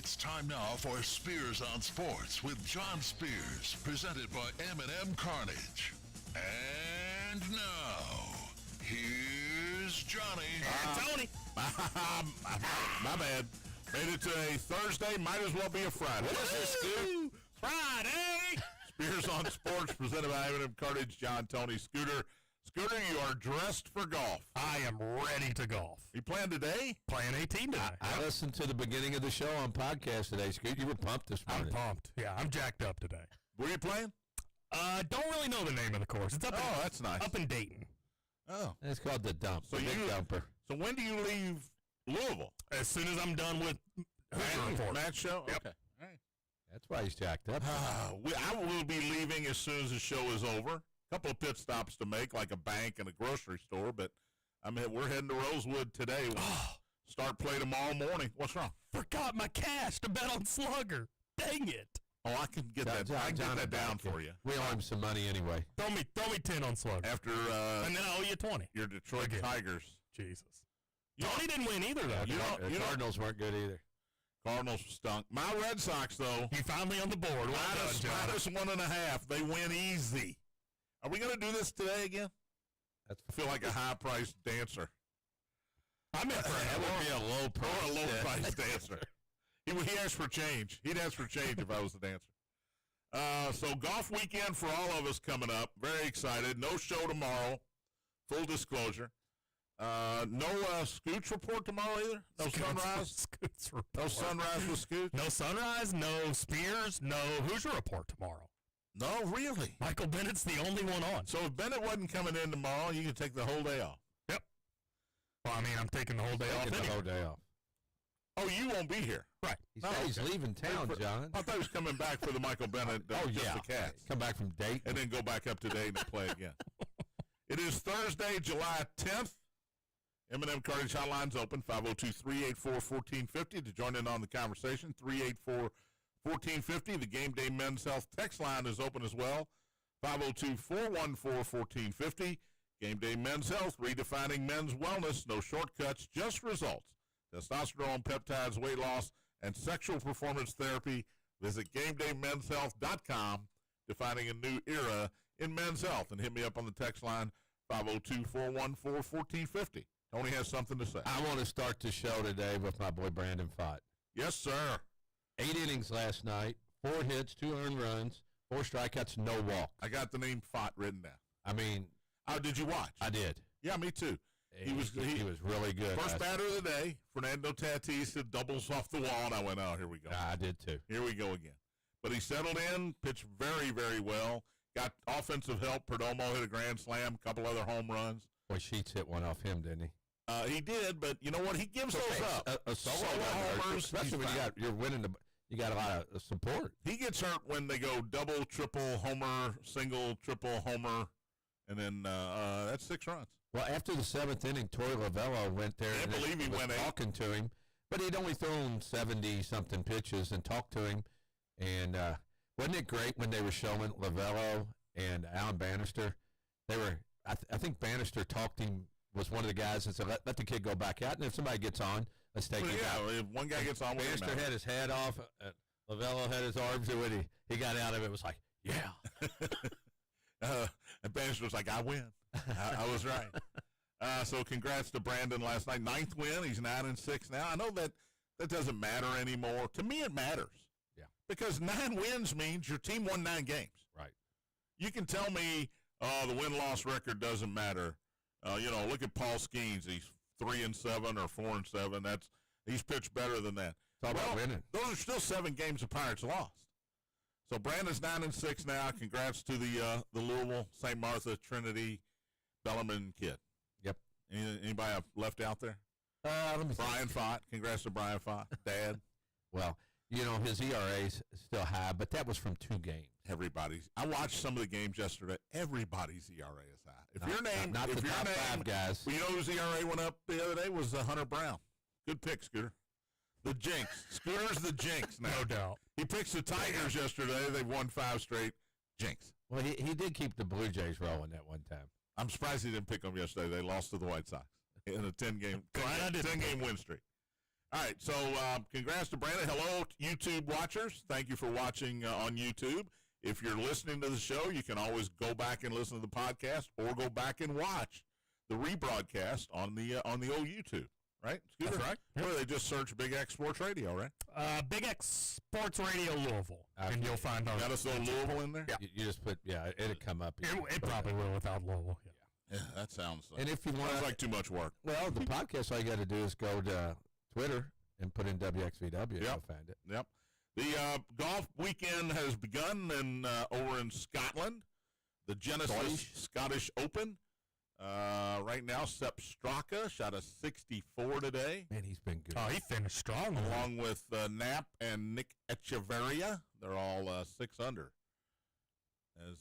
It's time now for Spears on Sports with John Spears, presented by M&M Carnage. And now, here's Johnny. Tony. My bad. Made it to a Thursday. Might as well be a Friday. What is this, Scoot? Friday. Spears on Sports, presented by M&M Carnage. John, Tony, Scooter. Scooter, you are dressed for golf. I am ready to golf. You playing today? Playing 18 today. I listened to the beginning of the show on podcast today, Scoot. You were pumped this morning. I'm pumped. Yeah, I'm jacked up today. Were you playing? Don't really know the name of the course. It's up. That's nice. Up in Dayton. Oh, It's called the dump. So the big you- dumper. so when do you leave Louisville? As soon as I'm done with Hoosier Report. Match show? Yep. Okay. All right. That's why he's jacked up. I will be leaving as soon as the show is over. A couple of pit stops to make, like a bank and a grocery store, but we're heading to Rosewood today. We'll start play tomorrow morning. What's wrong? Forgot my cash to bet on Slugger. Dang it. Oh, I can get that. I can get that down for you. We owe him some money anyway. Throw me 10 on Slugger. After And then I owe you 20. your Detroit Again. Tigers. Jesus. Tony didn't win either, though. The Cardinals weren't good either. Cardinals stunk. My Red Sox, though, You finally on the board. Well done, John. minus 1.5. They win easy. Are we going to do this today again? That's I feel like a high-priced dancer. I'm in for that would be a low Or price. a low-priced dancer. He asked for change. He'd ask for change if I was the dancer. So golf weekend for all of us coming up. Very excited. No show tomorrow. Full disclosure. No Scooch report tomorrow either? No sunrise? Scoots report. No sunrise with Scooch? No sunrise, no Spears, no Hoosier Report tomorrow. No, really? Michael Bennett's the only one on. So if Bennett wasn't coming in tomorrow, you can take the whole day off. Yep. Well, I'm taking the whole day off. Taking the anyway. whole day off. Oh, you won't be here. Right. He said he's leaving town, John. I thought he was coming back for the Michael Bennett, just the Cats. Come back from Dayton. And then go back up to Dayton and play again. It is Thursday, July 10th. M&M Carnage Hotline's open, 502-384-1450 to join in on the conversation, 384-1450. The Gameday Men's Health text line is open as well, 502-414-1450. Gameday Men's Health, redefining men's wellness, no shortcuts, just results. Testosterone, peptides, weight loss, and sexual performance therapy. Visit GamedayMen'sHealth.com, defining a new era in men's health. And hit me up on the text line, 502-414-1450. Tony has something to say. I want to start the show today with my boy Brandon Fott. Yes, sir. 8 innings last night, 4 hits, 2 earned runs, 4 strikeouts, no walks. I got the name Fott written down. I mean, Oh, did you watch? I did. Yeah, me too. He was really good. First batter of the day, Fernando Tatis hit doubles off the wall, and I went, oh, here we go. I did too. Here we go again. But he settled in, pitched very, very well. Got offensive help. Perdomo hit a grand slam, a couple other home runs. Boy, Sheets hit one off him, didn't he? He did, but you know what? He gives those up. A solo Solo homers, especially when you're winning you got a lot of support. He gets hurt when they go double, triple, homer, single, triple, homer, and then that's 6 runs. Well, after the 7th inning, Torey Lovello went there Can't believe he was went 8. talking to him, but he'd only thrown 70-something pitches and talked to him. And wasn't it great when they were showing Lovello and Alan Bannister? They were. I think Bannister talked him. Was one of the guys that said, let the kid go back out, and if somebody gets on, let's take him out. Yeah, if one guy gets on with him. Bannister had his head off. Lovello had his arms, and when he got out of it, was like, yeah. And Bannister was like, I win. I was right. So congrats to Brandon last night. 9th win. He's 9-6 now. I know that doesn't matter anymore. To me, it matters. Yeah. Because 9 wins means your team won 9 games. Right. You can tell me the win-loss record doesn't matter. Look at Paul Skeens. He's 3-7 or 4-7. He's pitched better than that. It's all about winning. Those are still 7 games the Pirates lost. So Brandon's 9-6 now. Congrats to the Louisville, St. Martha, Trinity, Bellarmine kid. Yep. Anybody I've left out there? Let me Brian Fott. Congrats to Brian Fott, Dad. Well, his ERA's still high, but that was from 2 games. I watched some of the games yesterday. Everybody's ERA is high. If your name, not if the your top name, 5 guys. Well, you know whose ERA went up the other day was Hunter Brown. Good pick, Scooter. The jinx. Scooter's the jinx now. No doubt. He picks the Tigers yesterday. They've won 5 straight. Jinx. Well, he did keep the Blue Jays rolling that one time. I'm surprised he didn't pick them yesterday. They lost to the White Sox in a 10-game win streak. All right, so congrats to Brandon. Hello, YouTube watchers. Thank you for watching on YouTube. If you're listening to the show, you can always go back and listen to the podcast or go back and watch the rebroadcast on the old YouTube, right? Scooter? That's right. Or they just search Big X Sports Radio, right? Big X Sports Radio Louisville, and you'll find our. Got us throw Louisville in there? Yeah. You just put, it'll come up. It probably will without Louisville. Yeah. Yeah, that sounds And if you want, sounds like too much work. well, the podcast, all you got to do is go to Twitter and put in WXVW. You'll find it. Yep. The golf weekend has begun over in Scotland. The Genesis Scottish Open. Right now, Sepp Straka shot a 64 today. Man, he's been good. Oh, he finished strong. Along with Knapp and Nick Echeverria. They're all 6 under. As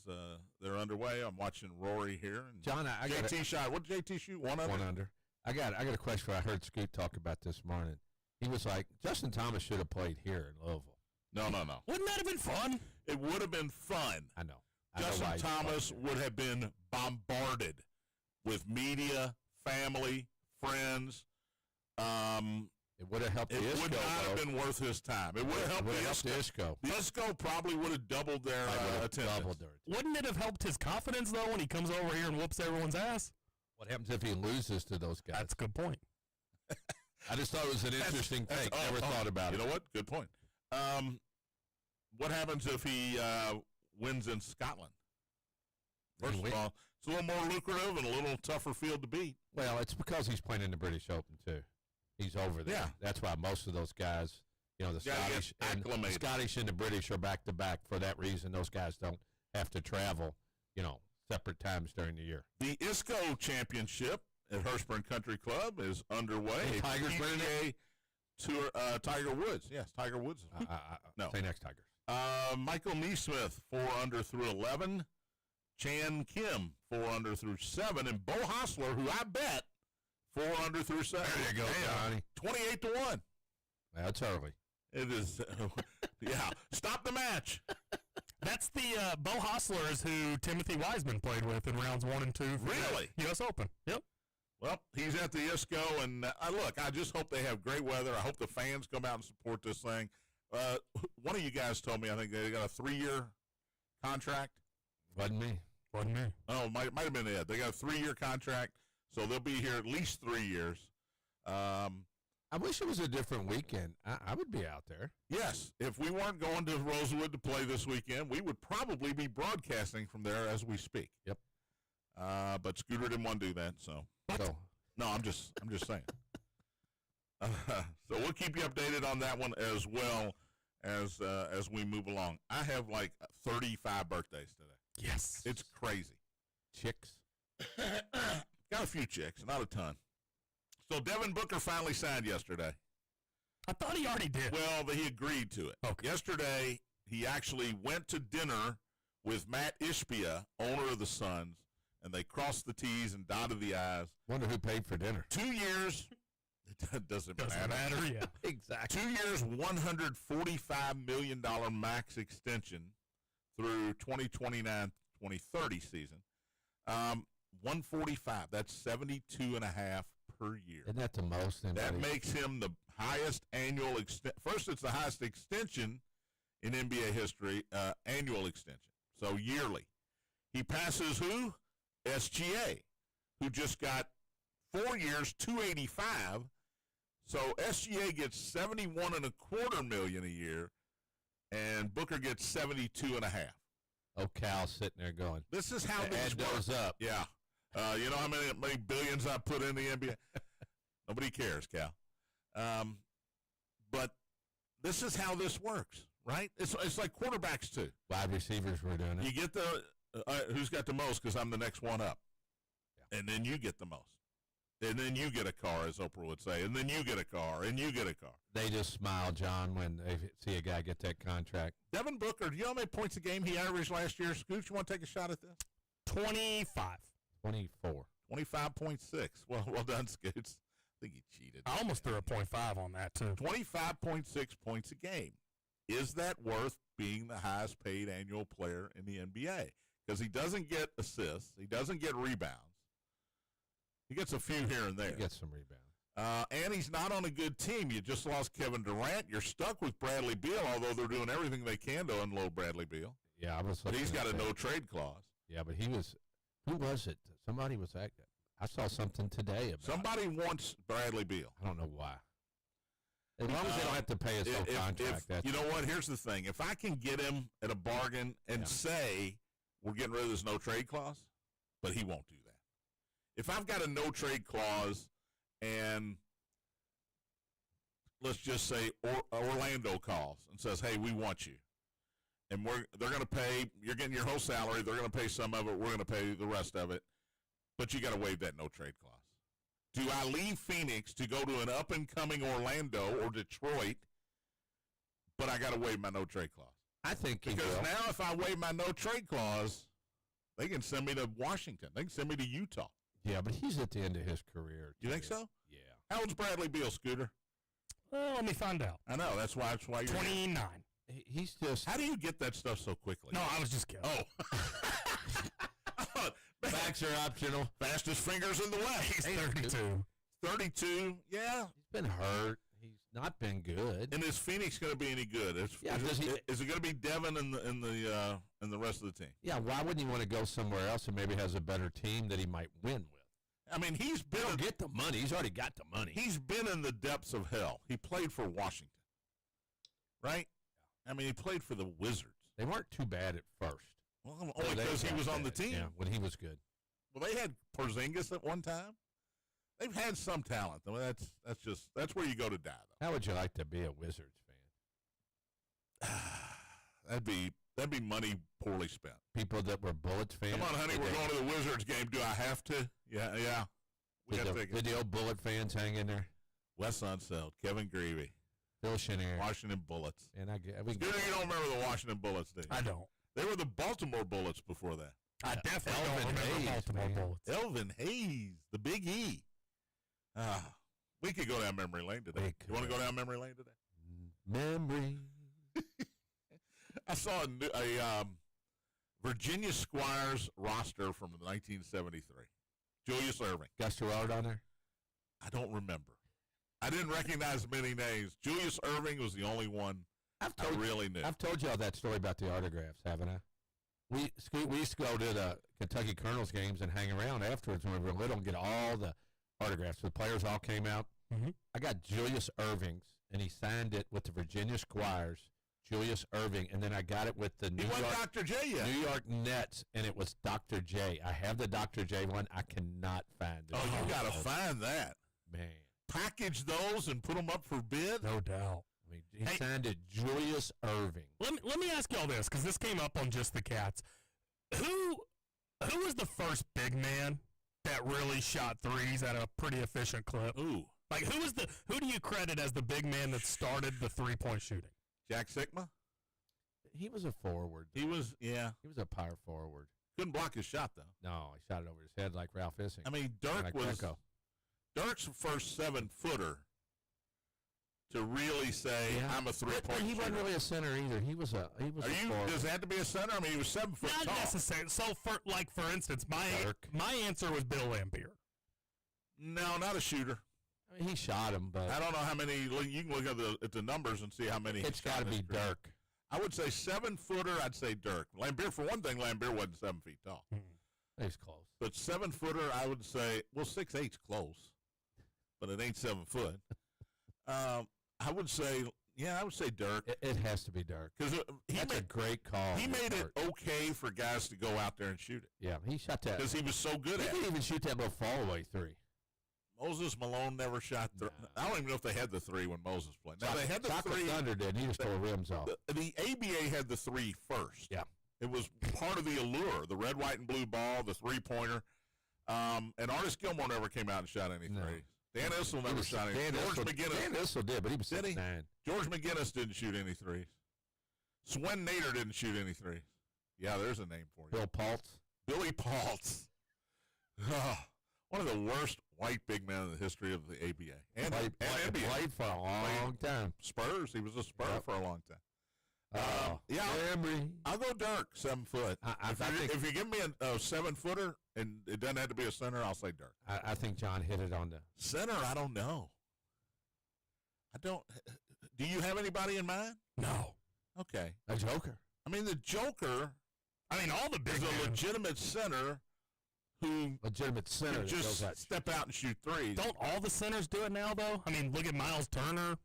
they're underway, I'm watching Rory here. And John, I got JT shot. What did JT shoot? 1 under? 1 under. I got a question I heard Scoot talk about this morning. He was like, Justin Thomas should have played here in Louisville. No. Wouldn't that have been fun? It would have been fun. I know. Justin Thomas would have been bombarded with media, family, friends. It would have helped the ISCO. It would not have been worth his time. It would have helped the ISCO. The ISCO probably would have doubled their attendance. Wouldn't it have helped his confidence, though, when he comes over here and whoops everyone's ass? What happens if he loses to those guys? That's a good point. I just thought it was an interesting take. Never thought about it. You know what? Good point. What happens if he wins in Scotland? First of all, it's a little more lucrative and a little tougher field to beat. Well, it's because he's playing in the British Open, too. He's over there. Yeah. That's why most of those guys, the Scottish and the British are back-to-back. For that reason, those guys don't have to travel, separate times during the year. The ISCO Championship at Hurstburn Country Club is underway. Tigers PGA Tour, Tiger Woods. Yes, Tiger Woods. No. Say next Tigers. Michael Neesmith, 4 under through 11. Chan Kim, 4 under through 7. And Bo Hostler, who I bet, 4 under through 7. There you go, Johnny. 28 to 1. That's early. It is, yeah. Stop the match. That's the Bo Hostlers who Timothy Wiseman played with in rounds 1 and 2 for Really? the U.S. Open. Yep. Well, he's at the ISCO, and look, I just hope they have great weather. I hope the fans come out and support this thing. One of you guys told me, I think they got a 3-year contract. Wasn't me. Oh, might have been Ed. They got a 3-year contract, so they'll be here at least 3 years. I wish it was a different weekend. I would be out there. Yes, if we weren't going to Rosewood to play this weekend, we would probably be broadcasting from there as we speak. Yep. But Scooter didn't want to do that, so. No, I'm just saying. So we'll keep you updated on that one as well as we move along. I have like 35 birthdays today. Yes. It's crazy. Chicks. Got a few chicks, not a ton. So Devin Booker finally signed yesterday. I thought he already did. Well, he agreed to it. Okay. Yesterday, he actually went to dinner with Matt Ishbia, owner of the Suns, and they crossed the T's and dotted the I's. Wonder who paid for dinner. 2 years. It doesn't matter. Yeah. Exactly. 2 years, $145 million max extension through 2029-2030 season. 145. That's 72.5 per year. Isn't that the most? That makes him the highest annual First, it's the highest extension in NBA history, annual extension. So yearly. He passes who? SGA, who just got 4 years, 285. So SGA gets 71.25 million a year, and Booker gets 72.5. Oh, Cal's sitting there going, This is how this add works. those up. Yeah. You know how many billions I put in the NBA? Nobody cares, Cal. But this is how this works, right? It's like quarterbacks, too. Wide receivers were doing it. You get the who's got the most because I'm the next one up. Yeah. And then you get the most. And then you get a car, as Oprah would say. And then you get a car, and you get a car. They just smile, John, when they see a guy get that contract. Devin Booker, do you know how many points a game he averaged last year? Scooch, you want to take a shot at this? 25. 24. 25.6. Well done, Scoots. I think he cheated. I almost threw a .5 on that, too. 25.6 points a game. Is that worth being the highest paid annual player in the NBA? Because he doesn't get assists. He doesn't get rebounds. He gets a few here and there. He gets some rebounds. And he's not on a good team. You just lost Kevin Durant. You're stuck with Bradley Beal, although they're doing everything they can to unload Bradley Beal. Yeah, I was. But he's got a no-trade clause. Yeah, but he was. Who was it? Somebody was that. I saw something today about. Somebody wants Bradley Beal. I don't know why. As long as they don't have to pay his whole contract. You know what? Here's the thing. If I can get him at a bargain and say we're getting rid of this no-trade clause, but he won't do that. If I've got a no-trade clause and let's just say Orlando calls and says, hey, we want you. And they're going to pay, you're getting your whole salary, they're going to pay some of it, we're going to pay the rest of it, but you got to waive that no-trade clause. Do I leave Phoenix to go to an up-and-coming Orlando or Detroit, but I got to waive my no-trade clause? I think because now if I waive my no-trade clause, they can send me to Washington. They can send me to Utah. Yeah, but he's at the end of his career. You think so? Yeah. How old's Bradley Beal, Scooter? Well, let me find out. I know. That's why you're 29. He's just. How do you get that stuff so quickly? No, I was just kidding. Oh. Facts are optional. Fastest fingers in the way. He's 32. 32, yeah. He's been hurt. He's not been good. And is Phoenix going to be any good? Is it going to be Devin and the rest of the team? Yeah, why wouldn't he want to go somewhere else and maybe has a better team that he might win with? I mean, he's been He'll get the money. He's already got the money. He's been in the depths of hell. He played for Washington, right? I mean, he played for the Wizards. They weren't too bad at first. Well, only because he was on the team. Yeah, when he was good. Well, they had Porzingis at one time. They've had some talent. I mean, that's where you go to die, though. How would you like to be a Wizards fan? that'd be money poorly spent. People that were Bullets fans. Come on, honey, we're going to the Wizards game. Do I have to? Yeah. Did the old Bullet fans hang in there? Wes Unseld, Kevin Greavy, Phil Chenier, Washington Bullets. And you don't remember the Washington Bullets, do you? I don't. They were the Baltimore Bullets before that. I definitely don't remember Baltimore Bullets. Elvin Hayes, the Big E. We could go down memory lane today. You want to go down memory lane today? Memory. I saw a Virginia Squires roster from 1973. Julius Erving. Gus Gerard on there? I don't remember. I didn't recognize many names. Julius Erving was the only one I really knew. I've told y'all that story about the autographs, haven't I? We used to go to the Kentucky Colonels games and hang around afterwards when we were little and get all the autographs. The players all came out. Mm-hmm. I got Julius Erving's, and he signed it with the Virginia Squires, Julius Erving, and then I got it with the New York Nets, and it was Dr. J. I have the Dr. J one. I cannot find it. Oh, you got to find that. Man. Package those and put them up for bid? No doubt. I mean, he signed it Julius Erving. Let me ask y'all this, because this came up on Just the Cats. Who was the first big man that really shot threes at a pretty efficient clip? Ooh. Like, who do you credit as the big man that started the three-point shooting? Jack Sikma? He was a forward. He was a power forward. Couldn't block his shot, though. No, he shot it over his head like Ralph Issing. I mean, Dirk's first 7-footer to really say, I'm a three-point But shooter. he wasn't really a center either. He was a forward. Does it have to be a center? I mean, he was 7 foot Not tall. necessarily. So, for instance, my answer was Bill Laimbeer. No, not a shooter. I mean, he shot him, but I don't know how many. You can look at the numbers and see how many. It's got to be Dirk. I would say 7-footer. I'd say Dirk. Laimbeer, for one thing, Laimbeer wasn't 7 feet tall. He's close. But 7-footer, I would say, 6'8's close, but it ain't 7 foot. I would say Dirk. It has to be Dirk. Because that's a great call. He made it okay for guys to go out there and shoot it. Yeah, he shot that. Because he was so good at it. He could even shoot that little fall-away three. Moses Malone never shot the. I don't even know if they had the three when Moses played. Now, they had the Chocolate three. Thunder did. He just tore rims off. The ABA had the three first. Yeah. It was part of the allure, the red, white, and blue ball, the three-pointer. And Artis Gilmore never came out and shot any threes. Dan Issel never shot any. Dan Issel did, but he was 6'9". George McGinnis didn't shoot any threes. Swen Nader didn't shoot any threes. Yeah, there's a name for you. Bill Paltz. Billy Paltz. One of the worst white big men in the history of the ABA. And NBA. Played for a long time. Spurs. He was a Spur for a long time. Yeah, Emery. I'll go Dirk, 7 foot. I If you give me a 7-footer and it doesn't have to be a center, I'll say Dirk. I think John hit it on the. Center, I don't know. I don't. Do you have anybody in mind? No. Okay. A Joker. I mean, the Joker I mean, all the big is a men. legitimate center who Legitimate center. can that goes just out. step out and shoot threes. Don't all the centers do it now, though? I mean, look at Miles Turner,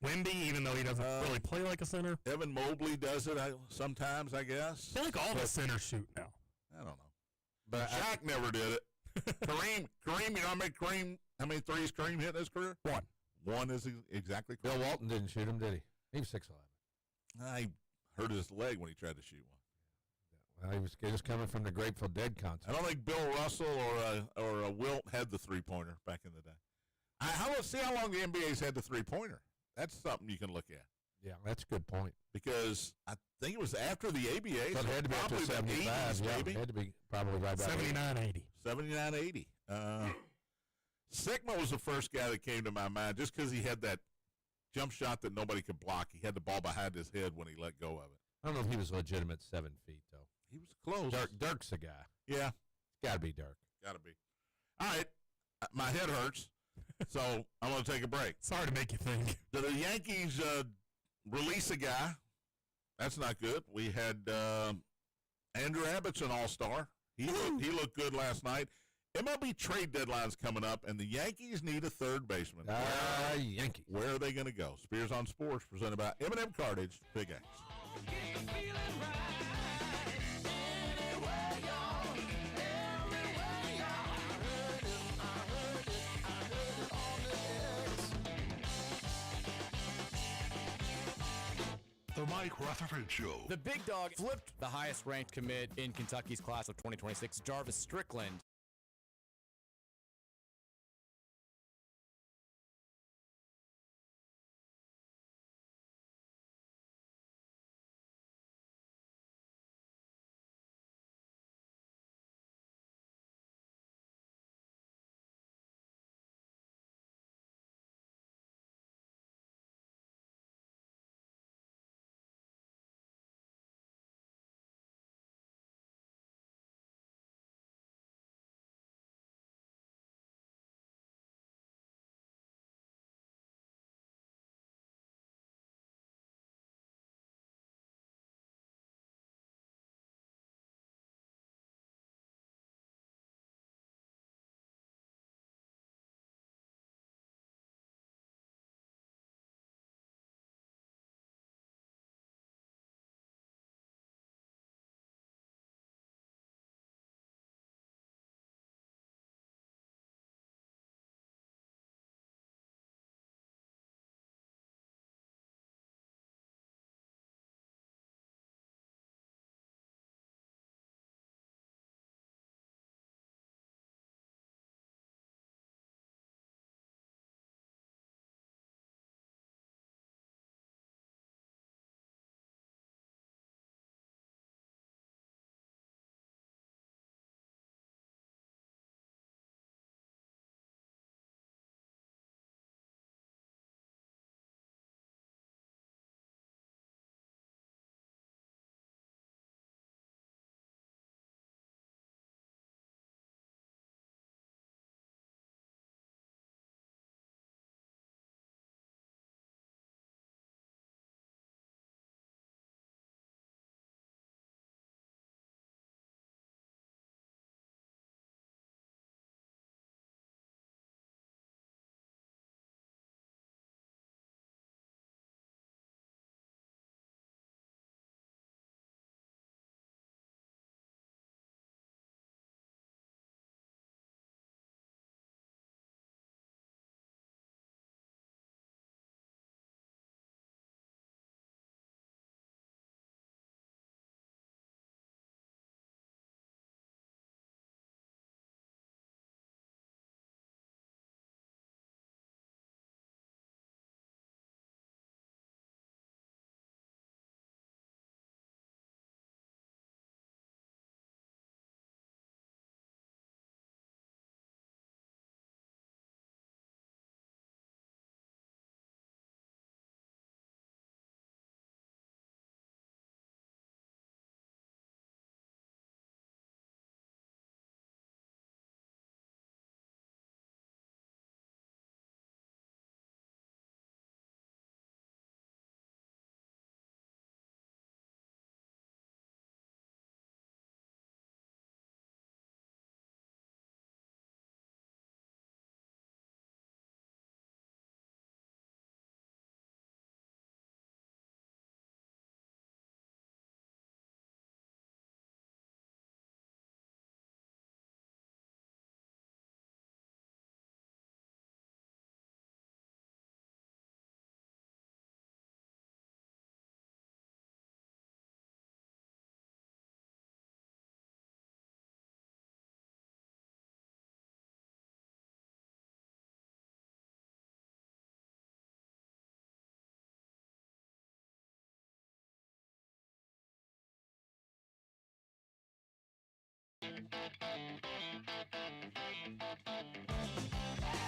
Wemby, even though he doesn't really play like a center. Evan Mobley does it sometimes, I guess. I feel like all the centers shoot now. I don't know. But Shaq never did it. Kareem, you know how many threes Kareem hit in his career? One. One is exactly Bill correct. Walton didn't shoot him, did he? He was 6'11". I hurt his leg when he tried to shoot one. Well, he was just coming from the Grateful Dead concert. I don't think Bill Russell or Wilt had the 3-pointer back in the day. See how long the NBA's had the 3-pointer. That's something you can look at. Yeah, that's a good point. Because I think it was after the ABA. So it had to be up to probably the 75. 80s, Yeah, maybe. it had to be probably right about 79-80. 79-80. Sigma was the first guy that came to my mind just because he had that jump shot that nobody could block. He had the ball behind his head when he let go of it. I don't know if he was legitimate 7 feet, though. He was close. Dirk's a guy. Yeah. It's got to be Dirk. Got to be. All right. My head hurts, so I'm going to take a break. Sorry to make you think. Did the Yankees release a guy? That's not good. We had Andrew Abbott's an all-star. He looked good last night. MLB trade deadline's coming up, and the Yankees need a third baseman. Yankees. Where are they going to go? Spears on Sports, presented by M&M Cartage, Big X. The Mike Rutherford Show. The big dog flipped the highest ranked commit in Kentucky's class of 2026, Jarvis Strickland.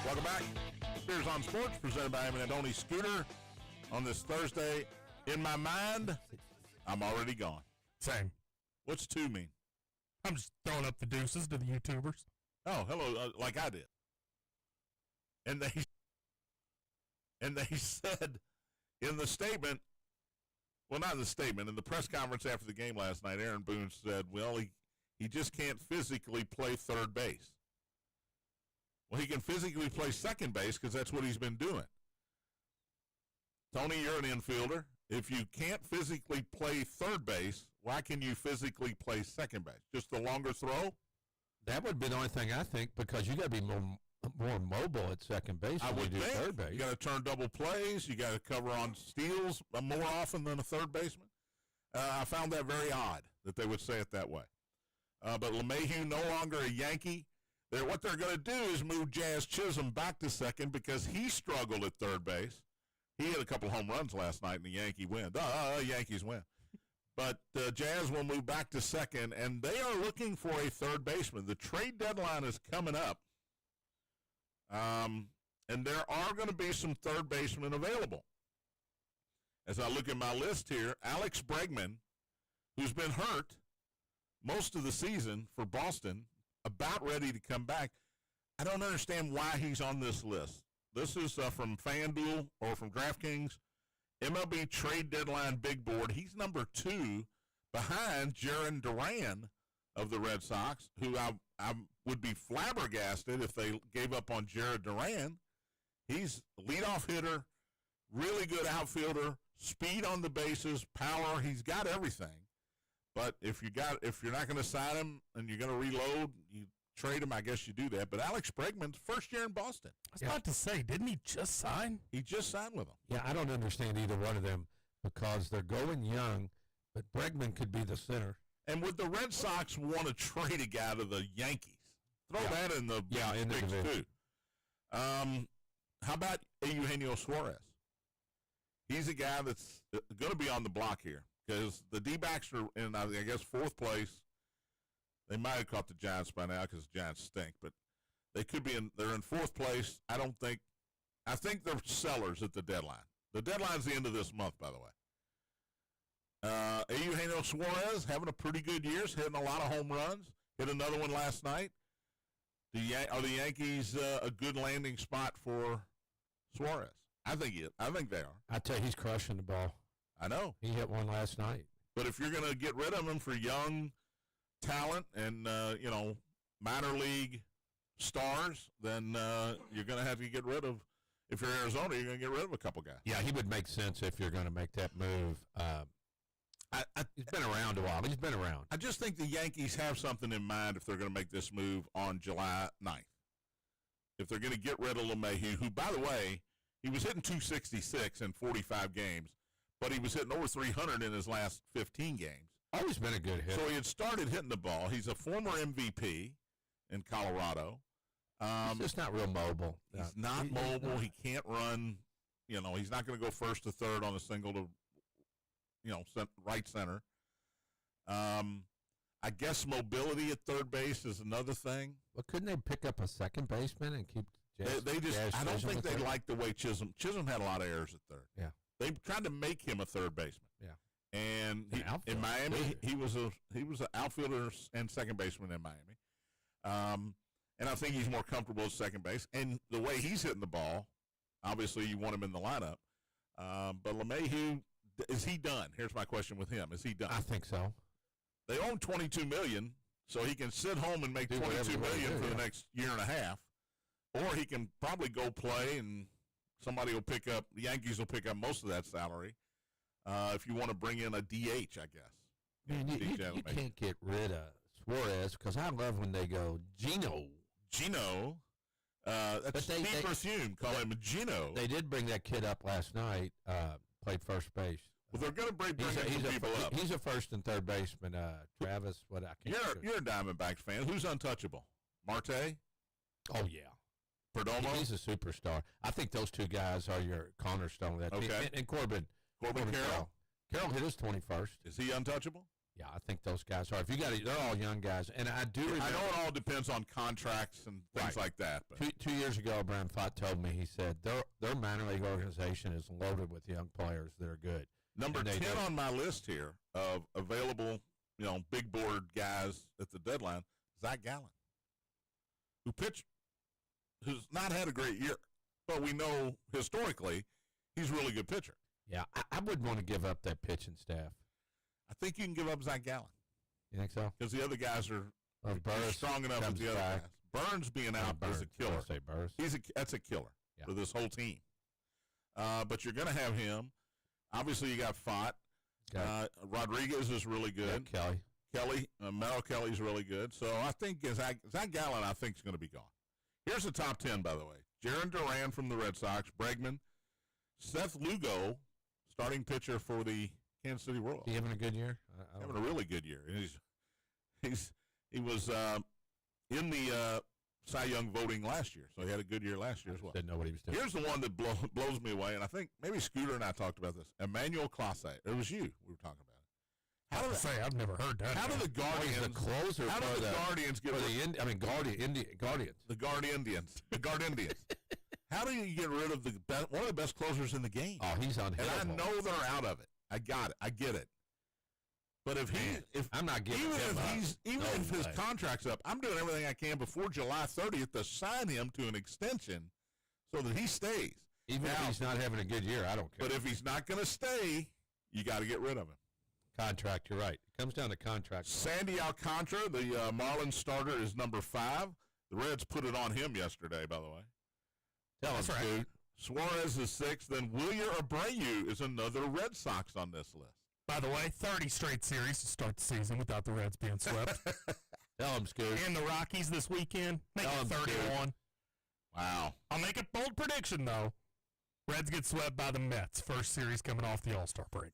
Welcome back. Spears on Sports, presented by M&M Tony Scooter on this Thursday. In my mind, I'm already gone. Same. What's two mean? I'm just throwing up the deuces to the YouTubers. Oh, hello, like I did. And they said in the statement, well, not in the statement, in the press conference after the game last night, Aaron Boone said, well, he just can't physically play third base. Well, he can physically play second base because that's what he's been doing. Tony, you're an infielder. If you can't physically play third base, why can you physically play second base? Just the longer throw? That would be the only thing I think, because you got to be more mobile at second base I than you would do think. third base. You got to turn double plays. You got to cover on steals more often than a third baseman. I found that very odd that they would say it that way. But LeMahieu no longer a Yankee. What they're going to do is move Jazz Chisholm back to second because he struggled at third base. He had a couple home runs last night in the Yankee win. Yankees win. But Jazz will move back to second, and they are looking for a third baseman. The trade deadline is coming up, and there are going to be some third basemen available. As I look at my list here, Alex Bregman, who's been hurt most of the season for Boston, about ready to come back. I don't understand why he's on this list. This is from FanDuel or from DraftKings. MLB trade deadline big board. He's number 2 behind Jarren Duran of the Red Sox, who I would be flabbergasted if they gave up on Jarren Duran. He's a leadoff hitter, really good outfielder, speed on the bases, power. He's got everything. But if you're not going to sign him and you're going to reload, you trade him. I guess you do that. But Alex Bregman's first year in Boston. I was about to say, didn't he just sign? He just signed with them. Yeah, I don't understand either one of them because they're going young, but Bregman could be the center. And would the Red Sox want to trade a guy to the Yankees? Throw that in the mix too. How about Eugenio Suarez? He's a guy that's going to be on the block here because the D-backs are in, I guess, 4th place. They might have caught the Giants by now because the Giants stink, but they could be they're in 4th place. I think they're sellers at the deadline. The deadline's the end of this month, by the way. Eugenio Suarez having a pretty good year, hitting a lot of home runs. Hit another one last night. Are the Yankees a good landing spot for Suarez? I think they are. I tell you, he's crushing the ball. I know. He hit one last night. But if you're going to get rid of him for young talent and, minor league stars, then you're going to have to get rid of, if you're Arizona, you're going to get rid of a couple guys. Yeah, he would make sense if you're going to make that move. He's been around a while. He's been around. I just think the Yankees have something in mind if they're going to make this move on July 9th. If they're going to get rid of LeMahieu, who, by the way, he was hitting 266 in 45 games, but he was hitting over 300 in his last 15 games. Always been a good hitter. So he had started hitting the ball. He's a former MVP in Colorado. He's just not real mobile. He's not mobile. He can't run. He's not going to go first to third on a single to, right center. I guess mobility at third base is another thing. Well, couldn't they pick up a second baseman and keep I don't think they like the way Chisholm had a lot of errors at third. Yeah. They tried to make him a third baseman. Yeah. And in Miami, he was an outfielder and second baseman in Miami. And I think he's more comfortable at second base. And the way he's hitting the ball, obviously you want him in the lineup. But LeMahieu, is he done? Here's my question with him. Is he done? I think so. They own $22 million, so he can sit home and make $22 million for the next year and a half. Or he can probably go play and the Yankees will pick up most of that salary. If you want to bring in a DH, I guess. Man, you can't get rid of Suarez because I love when they go Gino. That's Steve Perfume. Call him Gino. They did bring that kid up last night, played first base. Well, they're going to bring some people up. He's a first and third baseman. Travis, You're a Diamondbacks fan. Who's untouchable? Marte? Oh, yeah. Perdomo? He's a superstar. I think those two guys are your cornerstone of that team. And Corbin Carroll? Carroll hit his 21st. Is he untouchable? Yeah, I think those guys are. If you got, they're all young guys, and I do. Remember, I know it all depends on contracts and things like that. But. Two years ago, Brian Fott told me, he said their minor league organization is loaded with young players that are good. Number 10 on my list here of available, big board guys at the deadline, Zach Gallen, who's not had a great year, but we know historically he's a really good pitcher. Yeah, I wouldn't want to give up that pitching staff. I think you can give up Zach Gallen. You think so? Because the other guys are strong enough with the other guys. Burns being out is a killer. Say Burns. That's a killer for this whole team. But you're going to have him. Obviously, you got Fott. Rodriguez is really good. Yeah, Kelly, Merrill Kelly's really good. So I think Zach Gallen, I think, is going to be gone. Here's the top 10, by the way. Jarren Duran from the Red Sox, Bregman, Seth Lugo, starting pitcher for the Kansas City Royals. He having a good year? Having a really good year. He was in the Cy Young voting last year, so he had a good year last year as well. Didn't know what he was doing. Here's the one that blows me away, and I think maybe Scooter and I talked about this. Emmanuel Clase. It was you we were talking about. I've never heard that. How do the Guardians? The closer. How do the Guardians get? Guardians. The Guardians. The Guardians. How do you get rid of one of the best closers in the game? Oh, he's on. And I know they're out of it. I got it. I get it. But if I'm not giving even him if his contract's up, I'm doing everything I can before July 30th to sign him to an extension so that he stays. Even if he's not having a good year, I don't care. But if he's not going to stay, you got to get rid of him. Contract, you're right. It comes down to contract. Sandy Alcantara, the Marlins starter, is number 5. The Reds put it on him yesterday, by the way. Tell us, right. dude. Suarez is 6th. Then Wilyer Abreu is another Red Sox on this list. By the way, 30 straight series to start the season without the Reds being swept. Tell him, Scoot. And the Rockies this weekend, make it 31. Wow. I'll make a bold prediction, though. Reds get swept by the Mets. First series coming off the All-Star break.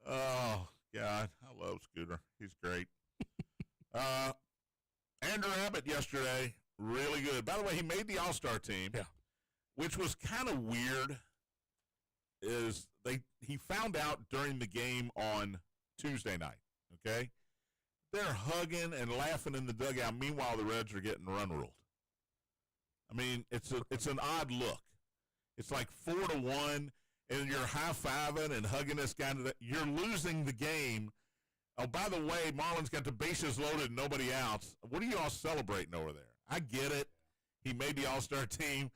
Oh, God. I love Scooter. He's great. Andrew Abbott yesterday, really good. By the way, he made the All-Star team, which was kind of weird. He found out during the game on Tuesday night, okay? They're hugging and laughing in the dugout. Meanwhile, the Reds are getting run ruled. I mean, it's an odd look. It's like 4-1, and you're high-fiving and hugging this guy. You're losing the game. Oh, by the way, Marlins got the bases loaded and nobody outs. What are you all celebrating over there? I get it. He made the All-Star team.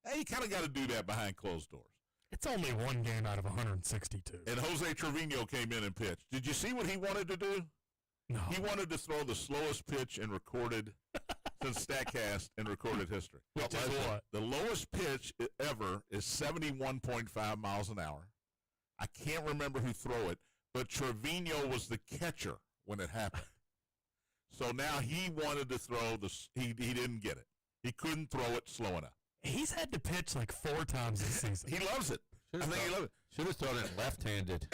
Hey, you kind of got to do that behind closed doors. It's only one game out of 162. And Jose Trevino came in and pitched. Did you see what he wanted to do? No. He wanted to throw the slowest pitch in recorded since StatCast in recorded history. Which is what? The lowest pitch ever is 71.5 miles an hour. I can't remember who threw it, but Trevino was the catcher when it happened. So now he wanted to throw he didn't get it. He couldn't throw it slow enough. He's had to pitch like 4 times this season. He loves it. I think he loves it. Should have thrown it left-handed.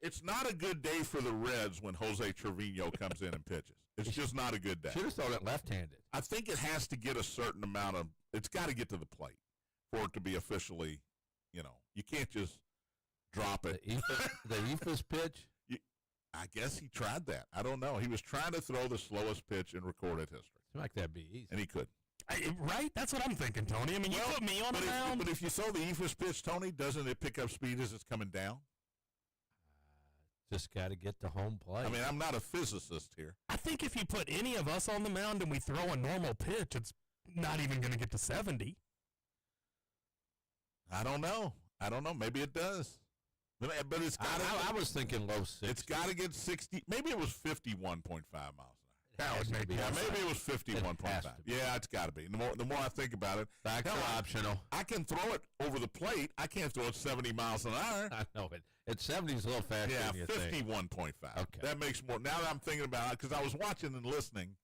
It's not a good day for the Reds when Jose Trevino comes in and pitches. It's just not a good day. Should have thrown it left-handed. I think it has to get a certain amount of – it's got to get to the plate for it to be officially, you can't just drop it. The Ephus pitch? I guess he tried that. I don't know. He was trying to throw the slowest pitch in recorded history. Seems like that'd be easy. And he couldn't. Right? That's what I'm thinking, Tony. I mean, you put me on the mound. But if you throw the Ephus pitch, Tony, doesn't it pick up speed as it's coming down? Just got to get to home plate. I mean, I'm not a physicist here. I think if you put any of us on the mound and we throw a normal pitch, it's not even going to get to 70. I don't know. Maybe it does. But it's got to. I was thinking low 60. It's got to get 60. Maybe it was 51.5 miles an hour. That would make maybe it was 51.5. Yeah, it's got to be. The more I think about it, back optional. I can throw it over the plate. I can't throw it 70 miles an hour. I know it. At 70 is a little faster. Yeah, than you think. 51.5. Okay, that makes more. Now that I'm thinking about it, because I was watching and listening.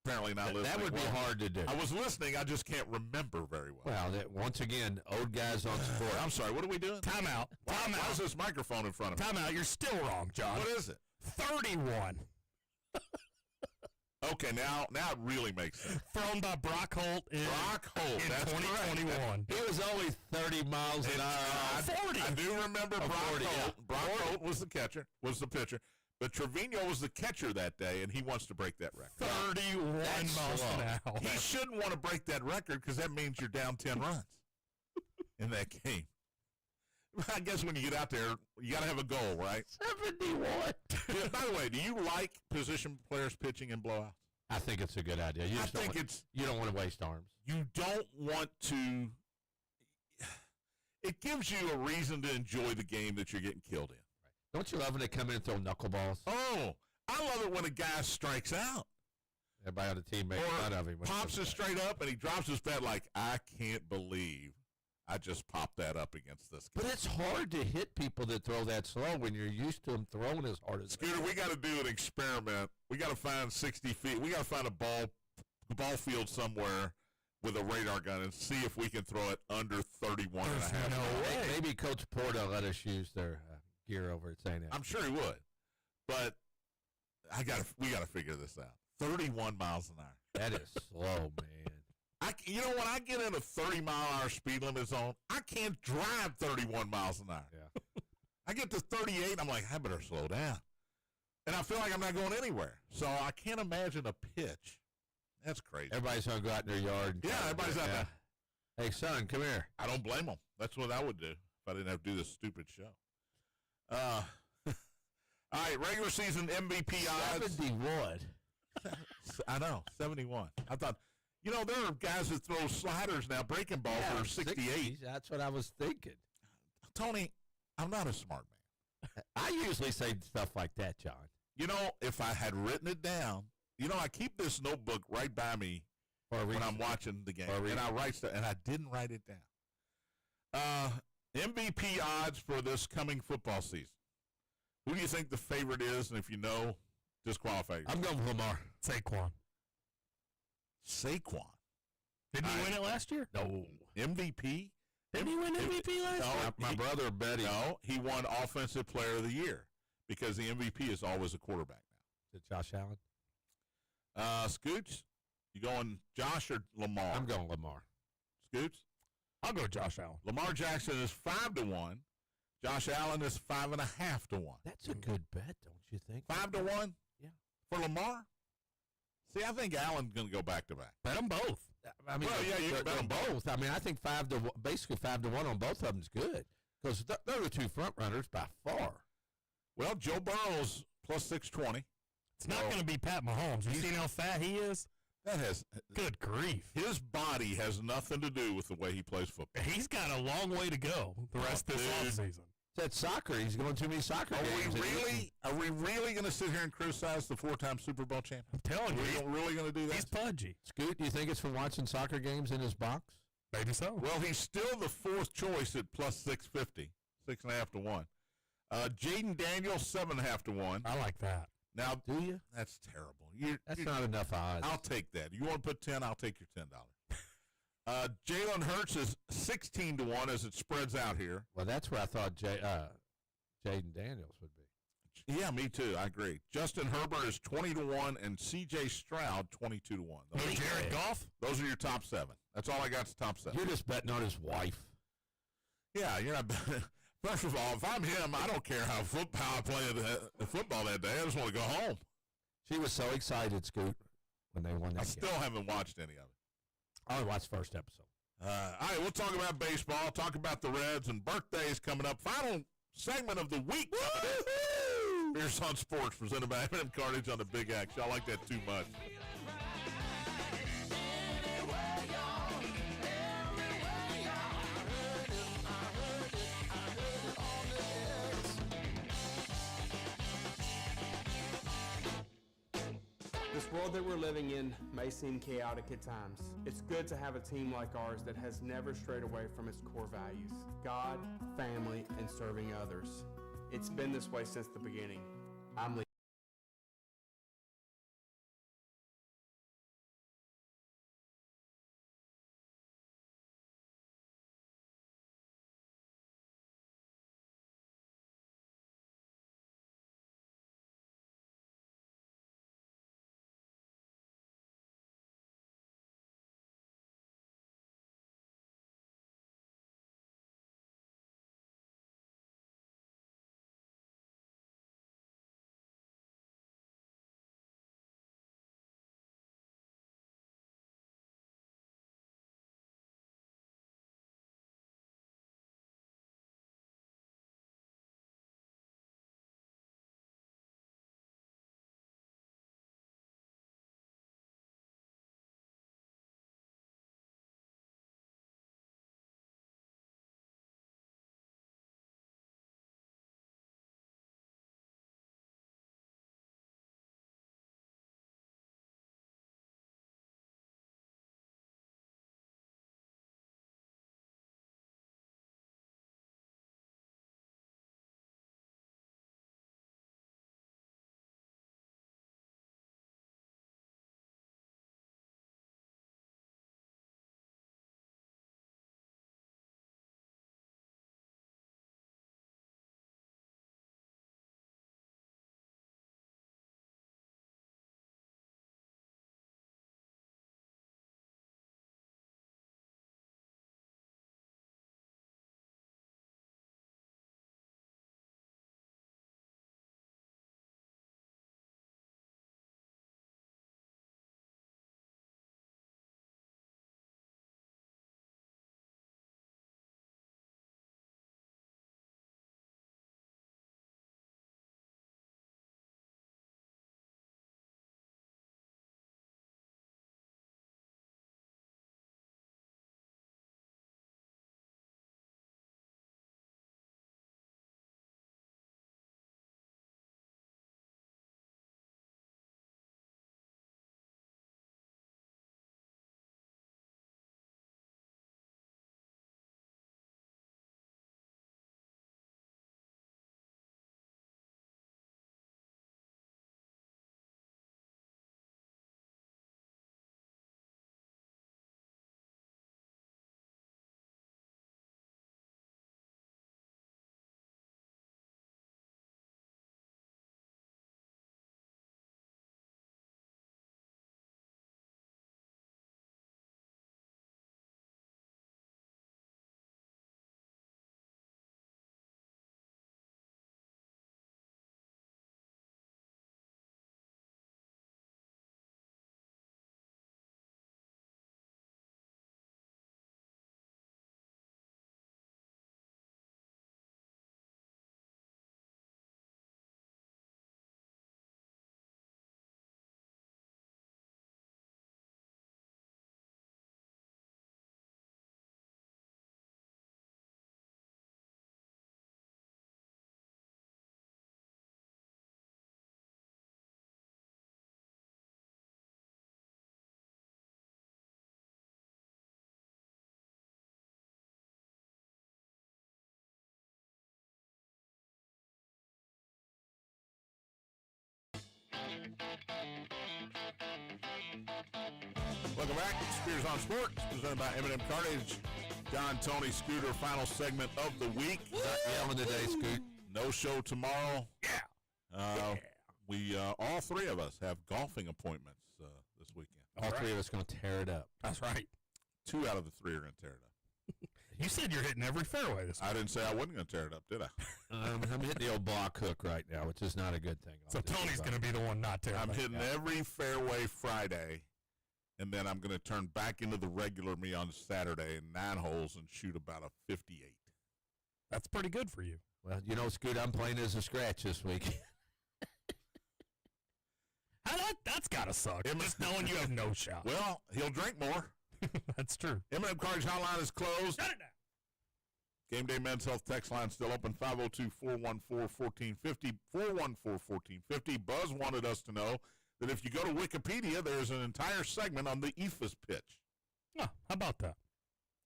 Apparently not listening. That would be hard to do. I was listening. I just can't remember very well. Well, once again, old guys on sport. I'm sorry. What are we doing? Timeout. Why is this microphone in front of me? Timeout. You're still wrong, John. What is it? 31. Okay, now it really makes sense. Thrown by Brock Holt in That's 2021. He was only 30 miles an hour. 40. I do remember Brock 40, Holt. yeah. Brock Holt was the pitcher. But Trevino was the catcher that day, and he wants to break that record. 31 miles an hour. He shouldn't want to break that record because that means you're down 10 runs in that game. I guess when you get out there, you got to have a goal, right? 71. Yeah, by the way, do you like position players pitching in blowouts? I think it's a good idea. You don't want to waste arms. You don't want to. It gives you a reason to enjoy the game that you're getting killed in. Don't you love when they come in and throw knuckleballs? Oh, I love it when a guy strikes out. Everybody on the team makes fun of him. Pops it straight up, and he drops his bat like, I can't believe I just popped that up against this guy. But it's hard to hit people that throw that slow when you're used to them throwing as hard as Scooter, we got to do an experiment. We got to find 60 feet. We got to find a ball field somewhere with a radar gun and see if we can throw it under 31 and a half. No way. Maybe Coach Porta let us use their gear over at St. Anne. I'm sure he would. But we got to figure this out. 31 miles an hour. That is slow, man. When I get in a 30-mile-an-hour speed limit zone, I can't drive 31 miles an hour. Yeah. I get to 38, I'm like, I better slow down. And I feel like I'm not going anywhere. So I can't imagine a pitch. That's crazy. Everybody's going to go out in their yard. Yeah, everybody's out there. Hey, son, come here. I don't blame them. That's what I would do if I didn't have to do this stupid show. All right, regular season MVP odds. 71. I know, 71. I thought, there are guys that throw sliders now, breaking ball for 68. 60s, that's what I was thinking. Tony, I'm not a smart man. I usually say stuff like that, John. If I had written it down, I keep this notebook right by me when I'm watching the game, and I write stuff, and I didn't write it down. MVP odds for this coming football season. Who do you think the favorite is? And if you know, disqualify yourself. I'm going with Lamar. Saquon. Didn't he win it last year? No. MVP? Didn't he win MVP last year? My brother Betty. No, he won Offensive Player of the Year because the MVP is always a quarterback now. Is it Josh Allen? Scoots, you going Josh or Lamar? I'm going Lamar. Scoots? I'll go Josh Allen. Lamar Jackson is 5-1. Josh Allen is 5.5 to 1. That's a good bet, don't you think? 5 to 1? Yeah. For Lamar? See, I think Allen's going to go back to back. Bet them both. I mean, you can bet them both. I mean, I think 5 to 1 on both of them is good because they're the two front runners by far. Well, Joe Burrow's plus 620. It's not going to be Pat Mahomes. You seen how fat he is? Good grief. His body has nothing to do with the way he plays football. He's got a long way to go the rest of this offseason. That's soccer. He's going too many soccer games. Are we really going to sit here and criticize the 4-time Super Bowl champion? I'm telling you. Are we really going to do that? He's pudgy. Scoot, do you think it's from watching soccer games in his box? Maybe so. Well, he's still the fourth choice at plus 650, 6.5 to 1. Jaden Daniels, 7.5 to 1. I like that. Now, do you? That's terrible. That's not enough odds. I'll take that. You want to put 10? I'll take your $10. Jalen Hurts is 16 to 1 as it spreads out here. Well, that's where I thought Jaden Daniels would be. Yeah, me too. I agree. Justin Herbert is 20 to 1, and C.J. Stroud 22 to 1. Jared Goff. Those are your top 7. That's all I got. To top 7. You're just betting on his wife. Yeah, you're not. First of all, if I'm him, I don't care how I play the football that day. I just want to go home. She was so excited, Scoot, when they won that game. I still haven't watched any of it. I only watched the first episode. All right, we'll talk about baseball, talk about the Reds, and birthdays coming up. Final segment of the week. Fierce on Sports, presented by M&M Carnage on the Big X. Y'all like that too much. This world that we're living in may seem chaotic at times. It's good to have a team like ours that has never strayed away from its core values: God, family, and serving others. It's been this way since the beginning. I'm Lee. Welcome back. Spears on Sports, presented by M&M Carnage. John, Tony, Scooter, final segment of the week. Not yelling today, Scoot. No show tomorrow. Yeah. We all three of us have golfing appointments this weekend. All three of us going to tear it up. That's right. 2 out of the 3 are going to tear it up. You said you're hitting every fairway this week. I didn't say I wasn't going to tear it up, did I? I'm hitting the old block hook right now, which is not a good thing. So Tony's going to be the one not tearing. I'm hitting every fairway Friday, and then I'm going to turn back into the regular me on Saturday in 9 holes and shoot about a 58. That's pretty good for you. Well, you know, Scoot, I'm playing as a scratch this week. That's got to suck. Just knowing you have no shot. Well, he'll drink more. That's true. M&M Carnage hotline is closed. Shut it down. Game Day Men's Health text line still open, 502-414-1450, 414-1450. Buzz wanted us to know that if you go to Wikipedia, there's an entire segment on the EFAS pitch. Oh, how about that?